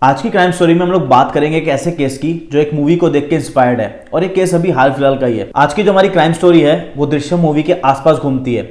आज की crime story में हम लोग बात करेंगे एक ऐसे केस की जो एक मूवी को देख के इंस्पायर्ड है और एक केस अभी हाल फिलहाल का ही है। आज की जो हमारी क्राइम स्टोरी है वो दृश्यम मूवी के आसपास घूमती है।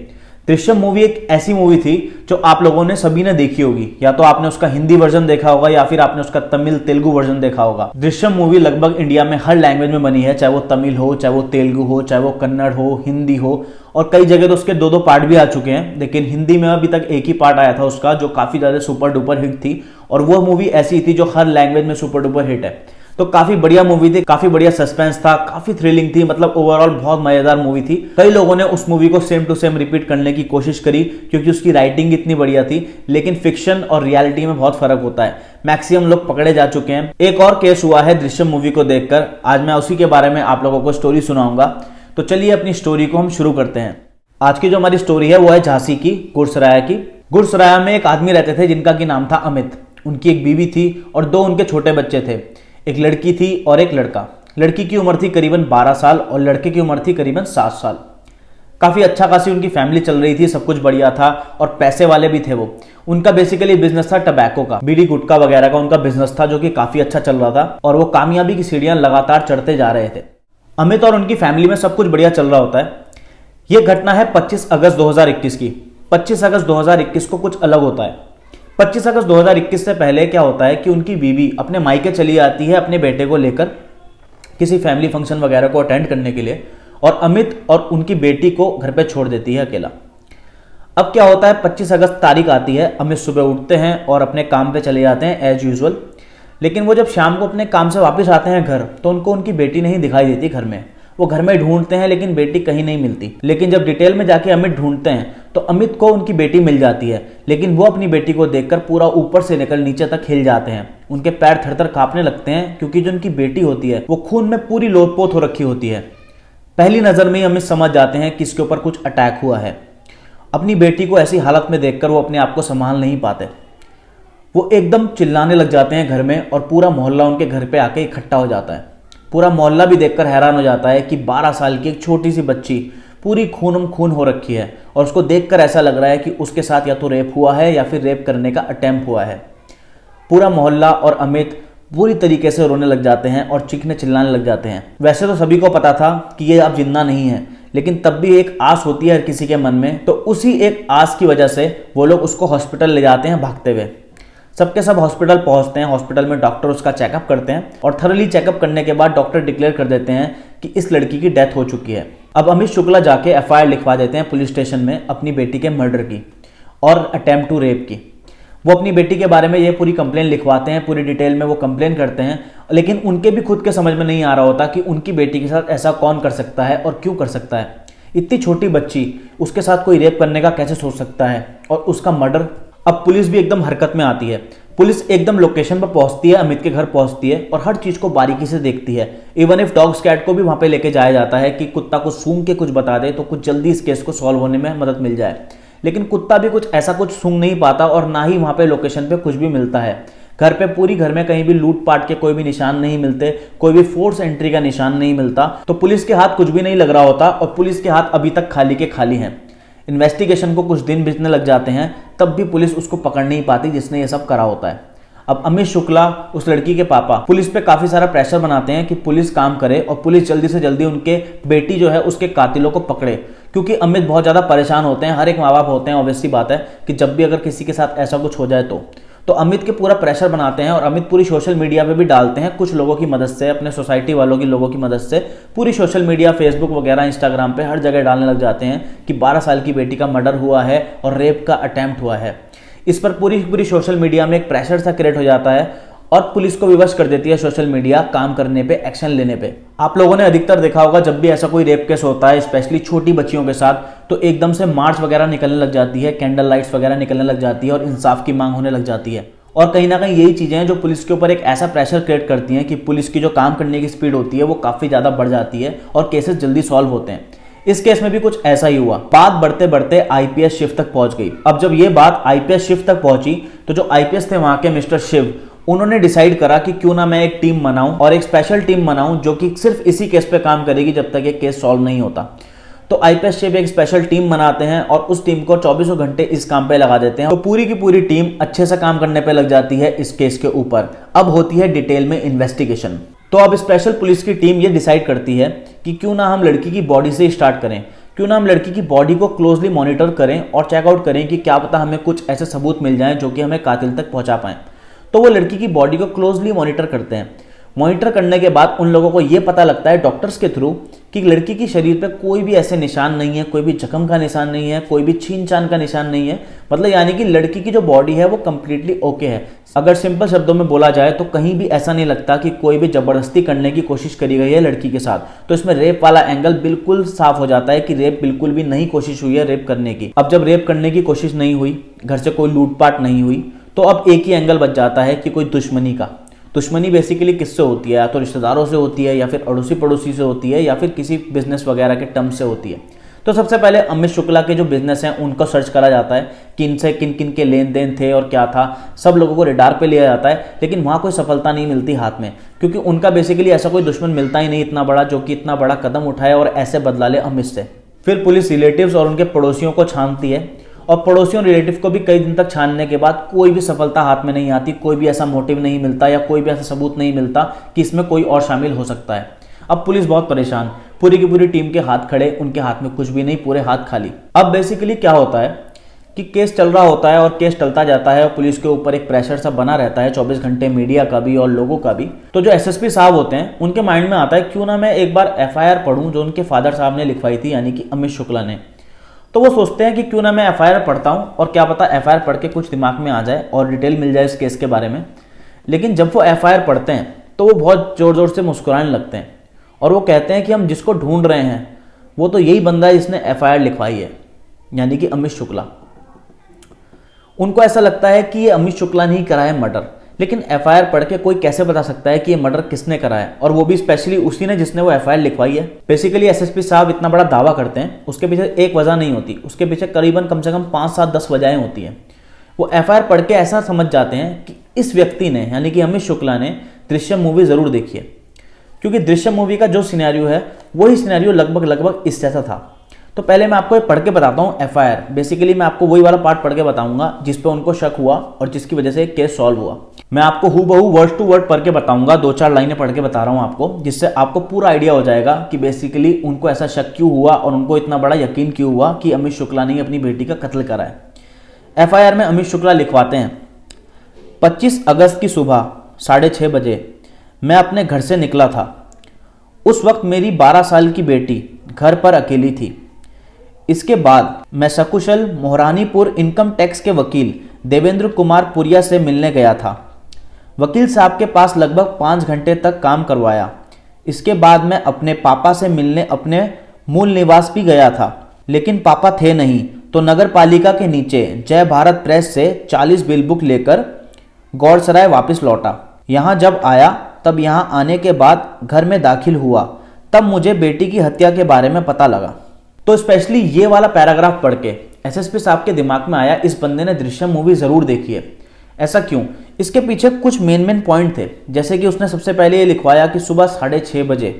दृश्यम मूवी एक ऐसी मूवी थी जो आप लोगों ने सभी ने देखी होगी, या तो आपने उसका हिंदी वर्जन देखा होगा या फिर आपने उसका तमिल तेलुगु वर्जन देखा होगा। दृश्यम मूवी लगभग इंडिया में हर लैंग्वेज में बनी है, चाहे वो तमिल हो, चाहे वो तेलुगु हो, चाहे वो कन्नड़ हो, हिंदी हो, और कई जगह तो उसके दो पार्ट भी आ चुके हैं। लेकिन हिंदी में अभी तक एक ही पार्ट आया था उसका, जो काफी ज्यादा सुपर डुपर हिट थी, और वो मूवी ऐसी थी जो हर लैंग्वेज में सुपर डुपर हिट है। तो काफी बढ़िया मूवी थी, काफी बढ़िया सस्पेंस था, काफी थ्रिलिंग थी, मतलब ओवरऑल बहुत मजेदार मूवी थी। कई लोगों ने उस मूवी को सेम टू सेम रिपीट करने की कोशिश करी क्योंकि उसकी राइटिंग इतनी बढ़िया थी, लेकिन फिक्शन और रियलिटी में बहुत फर्क होता है। मैक्सिमम लोग पकड़े जा चुके हैं। एक और केस हुआ है दृश्यम मूवी को देखकर, आज मैं उसी के बारे में आप लोगों को स्टोरी सुनाऊंगा। तो चलिए अपनी स्टोरी को हम शुरू करते हैं। आज की जो हमारी स्टोरी है वो है झांसी की गुरसराया की। गुरसराया में एक आदमी रहते थे जिनका की नाम था अमित। उनकी एक बीवी थी और दो उनके छोटे बच्चे थे, एक लड़की थी और एक लड़का। लड़की की उम्र थी करीबन 12 साल और लड़के की उम्र थी करीबन 7 साल। काफी अच्छा खासी उनकी फैमिली चल रही थी, सब कुछ बढ़िया था और पैसे वाले भी थे वो। उनका बेसिकली बिजनेस था टबैको का, बीड़ी गुटखा वगैरह का उनका बिजनेस था, जो कि काफी अच्छा चल रहा था और वो कामयाबी की सीढ़ियां लगातार चढ़ते जा रहे थे। अमित और उनकी फैमिली में सब कुछ बढ़िया चल रहा होता है। यह घटना है 25 अगस्त 2021 की। 25 अगस्त 2021 को कुछ अलग होता है। 25 अगस्त 2021 से पहले क्या होता है कि उनकी बीवी अपने मायके चली आती है अपने बेटे को लेकर किसी फैमिली फंक्शन वगैरह को अटेंड करने के लिए, और अमित और उनकी बेटी को घर पे छोड़ देती है अकेला। अब क्या होता है, 25 अगस्त तारीख आती है, अमित सुबह उठते हैं और अपने काम पे चले जाते हैं एज यूजुअल। लेकिन वो जब शाम को अपने काम से वापस आते हैं घर, तो उनको उनकी बेटी नहीं दिखाई देती घर में। वो घर में ढूंढते हैं लेकिन बेटी कहीं नहीं मिलती। लेकिन जब डिटेल में जाके अमित ढूंढते हैं तो अमित को उनकी बेटी मिल जाती है, लेकिन वो अपनी बेटी को देखकर पूरा ऊपर से लेकर नीचे तक हिल जाते हैं। उनके पैर थर थर कांपने लगते हैं क्योंकि जो उनकी बेटी होती है वो खून में पूरी लोथपोथ हो रखी होती है। पहली नजर में ही अमित समझ जाते हैं कि इसके ऊपर कुछ अटैक हुआ है। अपनी बेटी को ऐसी हालत में देखकर वो अपने आप को संभाल नहीं पाते। वो एकदम चिल्लाने लग जाते हैं घर में और पूरा मोहल्ला उनके घर पे आके इकट्ठा हो जाता है। पूरा मोहल्ला भी देखकर हैरान हो जाता है कि 12 साल की एक छोटी सी बच्ची पूरी खूनम खून हो रखी है, और उसको देखकर ऐसा लग रहा है कि उसके साथ या तो रेप हुआ है या फिर रेप करने का अटेम्प्ट हुआ है। पूरा मोहल्ला और अमित पूरी तरीके से रोने लग जाते हैं और चीखने चिल्लाने लग जाते हैं। वैसे तो सभी को पता था कि ये अब जिंदा नहीं है, लेकिन तब भी एक आस होती है हर किसी के मन में। तो उसी एक आस की वजह से वो लोग उसको हॉस्पिटल ले जाते हैं भागते हुए। सबके सब हॉस्पिटल पहुंचते हैं। हॉस्पिटल में डॉक्टर उसका चेकअप करते हैं और थरली चेकअप करने के बाद डॉक्टर डिक्लेयर कर देते हैं कि इस लड़की की डेथ हो चुकी है। अब अमित शुक्ला जाके एफआईआर लिखवा देते हैं पुलिस स्टेशन में अपनी बेटी के मर्डर की और अटेम्प्ट टू रेप की। वो अपनी बेटी के बारे में ये पूरी कंप्लेन लिखवाते हैं, पूरी डिटेल में वो कंप्लेन करते हैं। लेकिन उनके भी खुद के समझ में नहीं आ रहा होता कि उनकी बेटी के साथ ऐसा कौन कर सकता है और क्यों कर सकता है। इतनी छोटी बच्ची, उसके साथ कोई रेप करने का कैसे सोच सकता है, और उसका मर्डर। अब पुलिस भी एकदम हरकत में आती है। पुलिस एकदम लोकेशन पर पहुंचती है, अमित के घर पहुंचती है और हर चीज को बारीकी से देखती है। इवन इफ डॉग स्क्वाड को भी वहां पे लेके जाया जाता है कि कुत्ता को सूंघ के कुछ बता दे तो कुछ जल्दी इस केस को सॉल्व होने में मदद मिल जाए। लेकिन कुत्ता भी कुछ ऐसा कुछ सूंघ नहीं पाता और ना ही वहां पे लोकेशन पे कुछ भी मिलता है। घर पे पूरी घर में कहीं भी लूटपाट के कोई भी निशान नहीं मिलते, कोई भी फोर्स एंट्री का निशान नहीं मिलता। तो पुलिस के हाथ कुछ भी नहीं लग रहा होता और पुलिस के हाथ अभी तक खाली के खाली हैं। इन्वेस्टिगेशन को कुछ दिन बीतने लग जाते हैं, तब भी पुलिस उसको पकड़ नहीं पाती जिसने ये सब करा होता है। अब अमित शुक्ला, उस लड़की के पापा, पुलिस पे काफी सारा प्रेशर बनाते हैं कि पुलिस काम करे और पुलिस जल्दी से जल्दी उनके बेटी जो है उसके कातिलों को पकड़े, क्योंकि अमित बहुत ज्यादा परेशान होते हैं। हर एक माँ बाप होते हैं, ऑब्वियसली बात है कि जब भी अगर किसी के साथ ऐसा कुछ हो जाए तो अमित के पूरा प्रेशर बनाते हैं और अमित पूरी सोशल मीडिया पे भी डालते हैं कुछ लोगों की मदद से, अपने सोसाइटी वालों की लोगों की मदद से। पूरी सोशल मीडिया, फेसबुक वगैरह, इंस्टाग्राम पे हर जगह डालने लग जाते हैं कि 12 साल की बेटी का मर्डर हुआ है और रेप का अटेम्प्ट हुआ है। इस पर पूरी सोशल मीडिया में एक प्रेशर सा क्रिएट हो जाता है और पुलिस को विवश कर देती है सोशल मीडिया काम करने पे, एक्शन लेने पे। आप लोगों ने अधिकतर देखा होगा जब भी ऐसा कोई रेप केस होता है, स्पेशली छोटी बच्चियों के साथ, तो एकदम से मार्च वगैरह निकलने लग जाती है, कैंडल लाइट्स वगैरह निकलने लग जाती है और इंसाफ की मांग होने लग जाती है। और कहीं ना कहीं यही चीजें हैं जो पुलिस के ऊपर एक ऐसा प्रेशर क्रिएट करती हैं कि पुलिस की जो काम करने की स्पीड होती है वो काफी ज्यादा बढ़ जाती है और केसेस जल्दी सॉल्व होते हैं। इस केस में भी कुछ ऐसा ही हुआ। बात बढ़ते बढ़ते आईपीएस शिफ्ट तक पहुंच गई। अब जब ये बात आईपीएस शिफ्ट तक पहुंची तो जो आईपीएस थे वहां के मिस्टर शिव, उन्होंने डिसाइड करा कि क्यों ना मैं एक टीम बनाऊं और एक स्पेशल टीम बनाऊं जो कि सिर्फ इसी केस पे काम करेगी जब तक ये केस सॉल्व नहीं होता। तो आईपीएस चीफ एक स्पेशल टीम बनाते हैं और उस टीम को 24 घंटे इस काम पे लगा देते हैं। तो पूरी की पूरी टीम अच्छे से काम करने पे लग जाती है इस केस के ऊपर। अब होती है डिटेल में इन्वेस्टिगेशन। तो अब स्पेशल पुलिस की टीम ये डिसाइड करती है कि क्यों ना हम लड़की की बॉडी से स्टार्ट करें, क्यों ना हम लड़की की बॉडी को क्लोजली मॉनिटर करें और चेकआउट करें कि क्या पता हमें कुछ ऐसे सबूत मिल जाएं जो कि हमें कातिल तक पहुंचा पाएं। तो वो लड़की की बॉडी को क्लोजली मॉनिटर करते हैं। मॉनिटर करने के बाद उन लोगों को ये पता लगता है डॉक्टर्स के थ्रू कि लड़की की शरीर पे कोई भी ऐसे निशान नहीं है, कोई भी जख्म का निशान नहीं है, कोई भी छीन छान का निशान नहीं है। मतलब यानी कि लड़की की जो बॉडी है वो कंप्लीटली ओके है। अगर सिंपल शब्दों में बोला जाए तो कहीं भी ऐसा नहीं लगता कि कोई भी जबरदस्ती करने की कोशिश करी गई है लड़की के साथ। तो इसमें रेप वाला एंगल बिल्कुल साफ हो जाता है कि रेप बिल्कुल भी नहीं कोशिश हुई है रेप करने की। अब जब रेप करने की कोशिश नहीं हुई, घर से कोई लूटपाट नहीं हुई, तो अब एक ही एंगल बच जाता है कि कोई दुश्मनी का। दुश्मनी बेसिकली किससे होती है? या तो रिश्तेदारों से होती है, या फिर अड़ोसी पड़ोसी से होती है, या फिर किसी बिजनेस वगैरह के टर्म से होती है। तो सबसे पहले अमित शुक्ला के जो बिजनेस हैं उनको सर्च करा जाता है कि इनसे किन किन के लेन देन थे और क्या था। सब लोगों को रेडार पे लिया जाता है, लेकिन वहाँ कोई सफलता नहीं मिलती हाथ में, क्योंकि उनका बेसिकली ऐसा कोई दुश्मन मिलता ही नहीं इतना बड़ा जो कि इतना बड़ा कदम उठाए और ऐसे बदला ले अमित से। फिर पुलिस रिलेटिव्स और उनके पड़ोसियों को छानती है और पड़ोसियों रिलेटिव को भी कई दिन तक छानने के बाद कोई भी सफलता हाथ में नहीं आती, कोई भी ऐसा मोटिव नहीं मिलता या कोई भी ऐसा सबूत नहीं मिलता कि इसमें कोई और शामिल हो सकता है। अब पुलिस बहुत परेशान, पूरी की पूरी टीम के हाथ खड़े, उनके हाथ में कुछ भी नहीं, पूरे हाथ खाली। अब बेसिकली क्या होता है कि केस चल रहा होता है और केस टलता जाता है और पुलिस के ऊपर एक प्रेशर सा बना रहता है 24 घंटे, मीडिया का भी और लोगों का भी। तो जो एसएसपी साहब होते हैं उनके माइंड में आता है क्यों ना मैं एक बार एफआईआर पढ़ूं जो उनके फादर साहब ने लिखवाई थी, यानी कि अमित शुक्ला ने। तो वो सोचते हैं कि क्यों ना मैं एफआईआर पढ़ता हूं और क्या पता एफआईआर पढ़ के कुछ दिमाग में आ जाए और डिटेल मिल जाए इस केस के बारे में। लेकिन जब वो एफआईआर पढ़ते हैं तो वो बहुत जोर जोर से मुस्कुराने लगते हैं और वो कहते हैं कि हम जिसको ढूंढ रहे हैं वो तो यही बंदा है जिसने एफआईआर लिखवाई है, यानी कि अमित शुक्ला। उनको ऐसा लगता है कि ये अमित शुक्ला ने ही करा है मर्डर, लेकिन एफआईआर पढ़ के कोई कैसे बता सकता है कि ये मर्डर किसने करा है, और वो भी स्पेशली उसी ने जिसने वो एफआईआर लिखवाई है। बेसिकली एसएसपी साहब इतना बड़ा दावा करते हैं, उसके पीछे एक वजह नहीं होती, उसके पीछे करीबन कम से कम 5, 7, 10 वजहें होती हैं। वो एफआईआर पढ़ के ऐसा समझ जाते हैं कि इस व्यक्ति ने, यानी कि अमित शुक्ला ने दृश्यम मूवी जरूर देखी है, क्योंकि दृश्यम मूवी का जो सिनेरियो है वही सिनेरियो लगभग इस जैसा था। तो पहले मैं आपको ये पढ़ के बताता हूँ एफआईआर। बेसिकली मैं आपको वही वाला पार्ट पढ़ के बताऊंगा जिस पे उनको शक हुआ और जिसकी वजह से केस सॉल्व हुआ। मैं आपको हूबहू वर्ड टू वर्ड पढ़ के बताऊंगा, 2-4 लाइनें पढ़ के बता रहा हूं आपको, जिससे आपको पूरा आइडिया हो जाएगा कि बेसिकली उनको ऐसा शक क्यों हुआ और उनको इतना बड़ा यकीन क्यों हुआ कि अमित शुक्ला ने अपनी बेटी का कत्ल करा है। एफआईआर में अमित शुक्ला लिखवाते हैं, 25 अगस्त की सुबह 6:30 बजे मैं अपने घर से निकला था। उस वक्त मेरी 12 साल की बेटी घर पर अकेली थी। इसके बाद मैं सकुशल मोहरानीपुर इनकम टैक्स के वकील देवेंद्र कुमार पुरिया से मिलने गया था। वकील साहब के पास लगभग 5 घंटे तक काम करवाया। इसके बाद मैं अपने पापा से मिलने अपने मूल निवास भी गया था, लेकिन पापा थे नहीं, तो नगर पालिका के नीचे जय भारत प्रेस से 40 बिल बुक लेकर गौरसराय वापस लौटा। यहाँ जब आया तब यहाँ आने के बाद घर में दाखिल हुआ, तब मुझे बेटी की हत्या के बारे में पता लगा। तो स्पेशली ये वाला पैराग्राफ पढ़ के एसएसपी साहब के दिमाग में आया इस बंदे ने दृश्यम मूवी जरूर देखी है। ऐसा क्यों? इसके पीछे कुछ मेन पॉइंट थे, जैसे कि उसने सबसे पहले ये लिखवाया कि सुबह 6:30 बजे,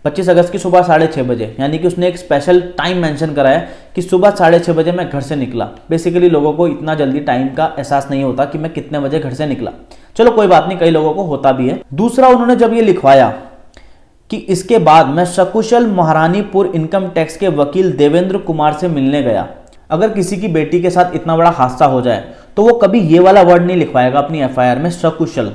25 अगस्त की सुबह 6:30 बजे, यानी कि उसने एक स्पेशल टाइम मेंशन करा है कि सुबह 6:30 बजे मैं घर से निकला। बेसिकली लोगों को इतना जल्दी टाइम का एहसास नहीं होता कि मैं कितने बजे घर से निकला। चलो कोई बात नहीं, कई लोगों को होता भी है। दूसरा, उन्होंने जब ये लिखवाया कि इसके बाद मैं सकुशल महारानीपुर इनकम टैक्स के वकील देवेंद्र कुमार से मिलने गया। अगर किसी की बेटी के साथ इतना बड़ा हादसा हो जाए तो वो कभी ये वाला वर्ड नहीं लिखवाएगा अपनी एफआईआर में, सकुशल।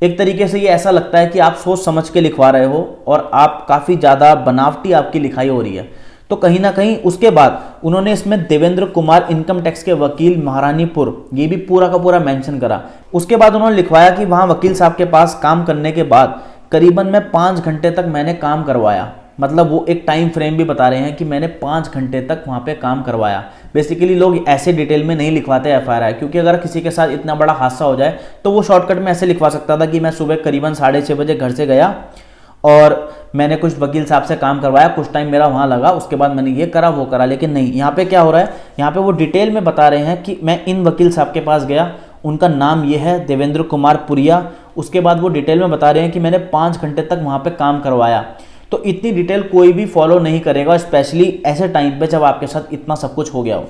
एक तरीके से ये ऐसा लगता है कि आप सोच समझ के लिखवा रहे हो और आप काफ़ी ज़्यादा बनावटी आपकी लिखाई हो रही है। तो कहीं ना कहीं उसके बाद उन्होंने इसमें देवेंद्र कुमार इनकम टैक्स के वकील महारानीपुर, ये भी पूरा का पूरा मेंशन करा। उसके बाद उन्होंने लिखवाया कि वहाँ वकील साहब के पास काम करने के बाद करीबन मैं 5 घंटे तक मैंने काम करवाया। मतलब वो एक टाइम फ्रेम भी बता रहे हैं कि मैंने 5 घंटे तक वहाँ पे काम करवाया। बेसिकली लोग ऐसे डिटेल में नहीं लिखवाते एफआईआर, क्योंकि अगर किसी के साथ इतना बड़ा हादसा हो जाए तो वो शॉर्टकट में ऐसे लिखवा सकता था कि मैं सुबह करीबन 6:30 बजे घर से गया और मैंने कुछ वकील साहब से काम करवाया, कुछ टाइम मेरा वहाँ लगा, उसके बाद मैंने ये करा वो करा। लेकिन नहीं, यहाँ पे क्या हो रहा है, यहाँ पे वो डिटेल में बता रहे हैं कि मैं इन वकील साहब के पास गया, उनका नाम ये है देवेंद्र कुमार पुरिया। उसके बाद वो डिटेल में बता रहे हैं कि मैंने 5 घंटे तक वहाँ पे काम करवाया। तो इतनी डिटेल कोई भी फॉलो नहीं करेगा, स्पेशली ऐसे टाइम पे जब आपके साथ इतना सब कुछ हो गया हो।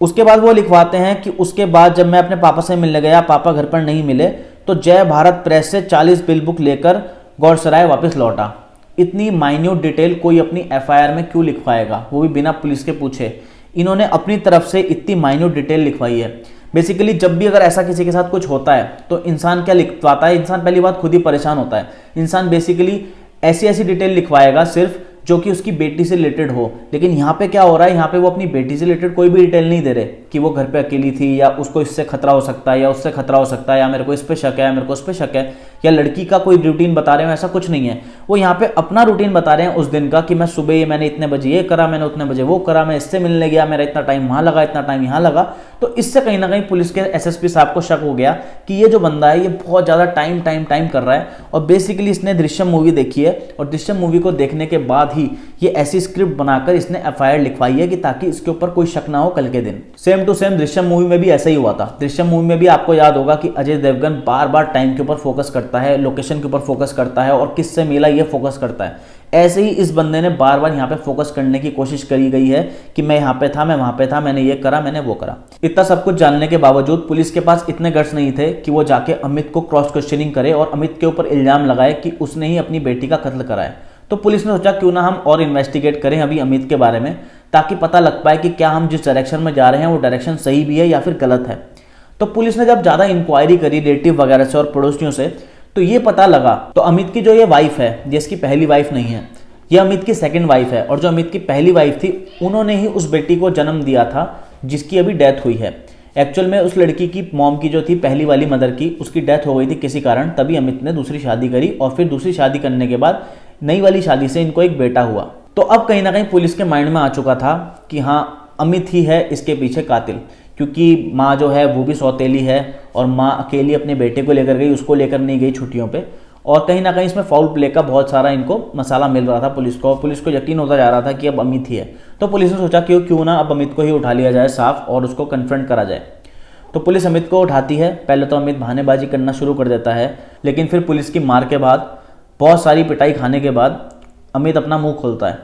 उसके बाद वो लिखवाते हैं कि उसके बाद जब मैं अपने पापा से मिलने गया, पापा घर पर नहीं मिले, तो जय भारत प्रेस से 40 बिल बुक लेकर गौरसराय वापस लौटा। इतनी माइन्यूट डिटेल कोई अपनी एफआईआर में क्यों लिखवाएगा, वो भी बिना पुलिस के पूछे। इन्होंने अपनी तरफ से इतनी माइन्यूट डिटेल लिखवाई है। बेसिकली जब भी अगर ऐसा किसी के साथ कुछ होता है तो इंसान क्या लिखवाता है, इंसान पहली बात खुद ही परेशान होता है। इंसान बेसिकली ऐसी ऐसी डिटेल लिखवाएगा सिर्फ जो कि उसकी बेटी से रिलेटेड हो। लेकिन यहाँ पे क्या हो रहा है, यहाँ पे वो अपनी बेटी से रिलेटेड कोई भी डिटेल नहीं दे रहे कि वो घर पे अकेली थी, या उसको इससे खतरा हो सकता है, या उससे खतरा हो सकता है, या मेरे को इस पे शक है, मेरे को उस पे शक है, या लड़की का कोई रूटीन बता रहे हो, ऐसा कुछ नहीं है। वो यहाँ पे अपना रूटीन बता रहे हैं उस दिन का कि मैं सुबह ये मैंने इतने बजे ये करा, मैंने उतने बजे वो करा, मैं इससे मिलने गया, मेरा इतना टाइम वहाँ लगा, इतना टाइम यहाँ लगा। तो इससे कहीं ना कहीं पुलिस के एसएसपी साहब को शक हो गया कि ये जो बंदा है ये बहुत ज़्यादा टाइम कर रहा है। और बेसिकली इसने दृश्यम मूवी देखी है, और दृश्यम मूवी को देखने के बाद ही ये ऐसी स्क्रिप्ट बनाकर इसने एफआईआर लिखवाई है कि ताकि इसके ऊपर कोई शक ना हो कल के दिन। Same to same Drishyam movie में भी ऐसा ही हुआ था। दृश्यम मूवी में भी आपको याद होगा कि अजय देवगन बार बार टाइम के ऊपर फोकस करता है, लोकेशन के ऊपर फोकस करता है, और किससे मिला ये फोकस करता है। ऐसे ही इस बंदे ने बार बार यहाँ पे फोकस करने की कोशिश करी गई है कि मैं यहाँ पे था, मैं वहां पे था, मैंने ये करा, मैंने वो करा। इतना सब कुछ जानने के बावजूद पुलिस के पास इतने गट्स नहीं थे कि वो जाके अमित को क्रॉस क्वेश्चनिंग करे और अमित के ऊपर इल्जाम लगाए कि उसने ही अपनी बेटी का कत्ल करा है। तो पुलिस ने सोचा क्यों ना हम और इन्वेस्टिगेट करें अभी अमित के बारे में, ताकि पता लग पाए कि क्या हम जिस डायरेक्शन में जा रहे हैं वो डायरेक्शन सही भी है या फिर गलत है। तो पुलिस ने जब ज़्यादा इंक्वायरी करी रिलेटिव वगैरह से और पड़ोसियों से, तो ये पता लगा तो अमित की जो ये वाइफ है, ये इसकी पहली वाइफ नहीं है, ये अमित की सेकंड वाइफ है। और जो अमित की पहली वाइफ थी उन्होंने ही उस बेटी को जन्म दिया था जिसकी अभी डेथ हुई है। एक्चुअल में उस लड़की की मॉम की जो थी पहली वाली मदर की, उसकी डेथ हो गई थी किसी कारण, तभी अमित ने दूसरी शादी करी, और फिर दूसरी शादी करने के बाद नई वाली शादी से इनको एक बेटा हुआ। तो अब कहीं ना कहीं पुलिस के माइंड में आ चुका था कि हाँ अमित ही है इसके पीछे कातिल, क्योंकि माँ जो है वो भी सौतेली है और माँ अकेली अपने बेटे को लेकर गई, उसको लेकर नहीं गई छुट्टियों पे। और कहीं ना कहीं इसमें फाउल प्ले का बहुत सारा इनको मसाला मिल रहा था पुलिस को, और पुलिस को यकीन होता जा रहा था कि अब अमित ही है। तो पुलिस ने सोचा क्यों ना अब अमित को ही उठा लिया जाए साफ और उसको कन्फ्रंट करा जाए। तो पुलिस अमित को उठाती है। पहले तो अमित बहानेबाजी करना शुरू कर देता है, लेकिन फिर पुलिस की मार के बाद, बहुत सारी पिटाई खाने के बाद अमित अपना मुंह खोलता है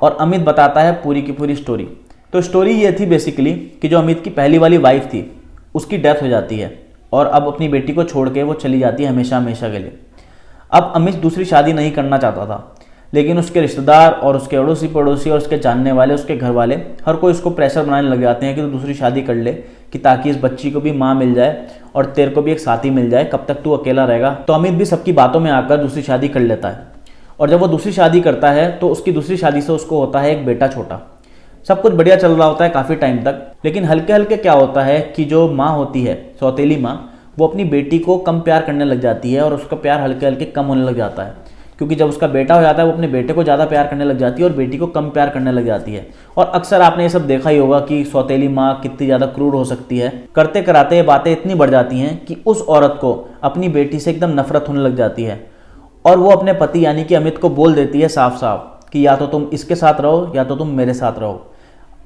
और अमित बताता है पूरी की पूरी स्टोरी। तो स्टोरी ये थी बेसिकली कि जो अमित की पहली वाली वाइफ थी उसकी डेथ हो जाती है और अब अपनी बेटी को छोड़ के वो चली जाती है हमेशा हमेशा के लिए। अब अमित दूसरी शादी नहीं करना चाहता था, लेकिन उसके रिश्तेदार और उसके अड़ोसी पड़ोसी और उसके जानने वाले, उसके घर वाले, हर कोई उसको प्रेशर बनाने लग जाते हैं कि तू दूसरी शादी कर ले, कि ताकि इस बच्ची को भी माँ मिल जाए और तेरे को भी एक साथी मिल जाए, कब तक तू अकेला रहेगा। तो अमित भी सबकी बातों में आकर दूसरी शादी कर लेता है। और जब वो दूसरी शादी करता है तो उसकी दूसरी शादी से उसको होता है एक बेटा छोटा। सब कुछ बढ़िया चल रहा होता है काफ़ी टाइम तक, लेकिन हल्के हल्के क्या होता है कि जो माँ होती है, सौतेली माँ, वो अपनी बेटी को कम प्यार करने लग जाती है और उसका प्यार हल्के हल्के कम होने लग जाता है। क्योंकि जब उसका बेटा हो जाता है वो अपने बेटे को ज़्यादा प्यार करने लग जाती है और बेटी को कम प्यार करने लग जाती है। और अक्सर आपने ये सब देखा ही होगा कि सौतेली माँ कितनी ज़्यादा क्रूर हो सकती है। करते कराते ये बातें इतनी बढ़ जाती हैं कि उस औरत को अपनी बेटी से एकदम नफरत होने लग जाती है और वो अपने पति यानी कि अमित को बोल देती है साफ साफ कि या तो तुम इसके साथ रहो या तो तुम मेरे साथ रहो,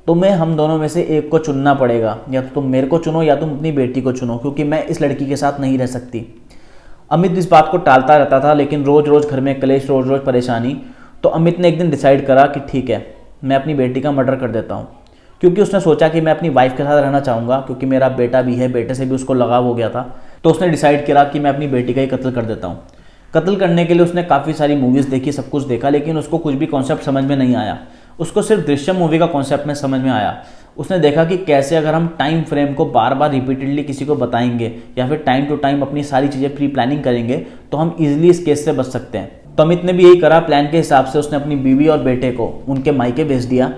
तुम्हें हम दोनों में से एक को चुनना पड़ेगा, या तो तुम मेरे को चुनो या तुम अपनी बेटी को चुनो, क्योंकि मैं इस लड़की के साथ नहीं रह सकती। अमित इस बात को टालता रहता था, लेकिन रोज़ रोज़ घर में क्लेश, रोज़ रोज़ परेशानी। तो अमित ने एक दिन डिसाइड करा कि ठीक है, मैं अपनी बेटी का मर्डर कर देता हूँ, क्योंकि उसने सोचा कि मैं अपनी वाइफ के साथ रहना चाहूँगा, क्योंकि मेरा बेटा भी है, बेटे से भी उसको लगाव हो गया था। तो उसने डिसाइड करा कि मैं अपनी बेटी का ही कत्ल कर देता हूँ। कत्ल करने के लिए उसने काफ़ी सारी मूवीज़ देखी, सब कुछ देखा, लेकिन उसको कुछ भी कॉन्सेप्ट समझ में नहीं आया। उसको सिर्फ दृश्यम मूवी का कॉन्सेप्ट में समझ में आया। उसने देखा कि कैसे अगर हम टाइम फ्रेम को बार बार रिपीटेडली किसी को बताएंगे या फिर टाइम टू टाइम अपनी सारी चीज़ें प्री प्लानिंग करेंगे तो हम इजीली इस केस से बच सकते हैं। तो अमित ने भी यही करा। प्लान के हिसाब से उसने अपनी बीवी और बेटे को उनके मायके भेज दिया।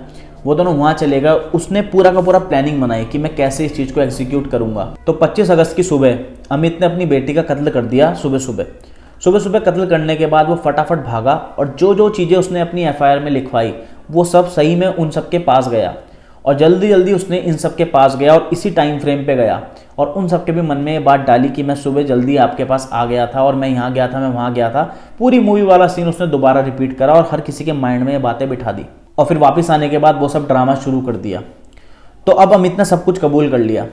वो दोनों वहाँ चले गए। उसने पूरा का पूरा प्लानिंग बनाई कि मैं कैसे इस चीज़ को एग्जीक्यूट करूँगा। तो 25 अगस्त की सुबह अमित ने अपनी बेटी का कत्ल कर दिया। सुबह सुबह कत्ल करने के बाद वो फटाफट भागा और जो जो चीज़ें उसने अपनी एफआईआर में लिखवाई वो सब सही में उन सब के पास गया और जल्दी जल्दी उसने इन सब के पास गया और इसी टाइम फ्रेम पे गया और उन सब के भी मन में ये बात डाली कि मैं सुबह जल्दी आपके पास आ गया था और मैं यहाँ गया था, मैं वहाँ गया था। पूरी मूवी वाला सीन उसने दोबारा रिपीट करा और हर किसी के माइंड में ये बातें बिठा दी और फिर वापस आने के बाद वो सब ड्रामा शुरू कर दिया। तो अब अमित ने सब कुछ कबूल कर लिया।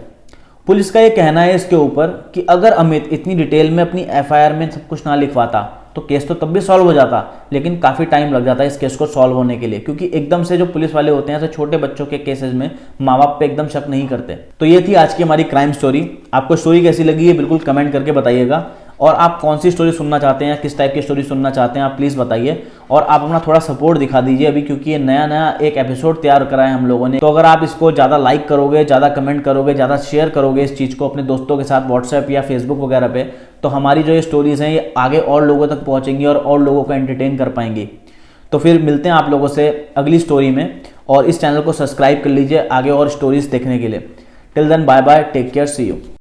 पुलिस का ये कहना है इसके ऊपर कि अगर अमित इतनी डिटेल में अपनी एफआईआर में सब कुछ ना लिखवाता तो केस तो तब भी सॉल्व हो जाता, लेकिन काफ़ी टाइम लग जाता है इस केस को सॉल्व होने के लिए, क्योंकि एकदम से जो पुलिस वाले होते हैं ऐसे छोटे बच्चों के केसेस में माँ बाप पे एकदम शक नहीं करते। तो ये थी आज की हमारी क्राइम स्टोरी। आपको स्टोरी कैसी लगी है बिल्कुल कमेंट करके बताइएगा, और आप कौन सी स्टोरी सुनना चाहते हैं, किस टाइप की स्टोरी सुनना चाहते हैं आप प्लीज़ बताइए। और आप अपना थोड़ा सपोर्ट दिखा दीजिए अभी, क्योंकि ये नया नया एक एपिसोड तैयार करा है हम लोगों ने। तो अगर आप इसको ज़्यादा लाइक करोगे, ज़्यादा कमेंट करोगे, ज़्यादा शेयर करोगे इस चीज़ को अपने दोस्तों के साथ व्हाट्सएप या फेसबुक वगैरह पे, तो हमारी जो ये स्टोरीज़ हैं ये आगे और लोगों तक पहुँचेंगी और लोगों को एंटरटेन कर पाएंगी। तो फिर मिलते हैं आप लोगों से अगली स्टोरी में, और इस चैनल को सब्सक्राइब कर लीजिए आगे और स्टोरीज देखने के लिए। Till then bye bye, take care, see you.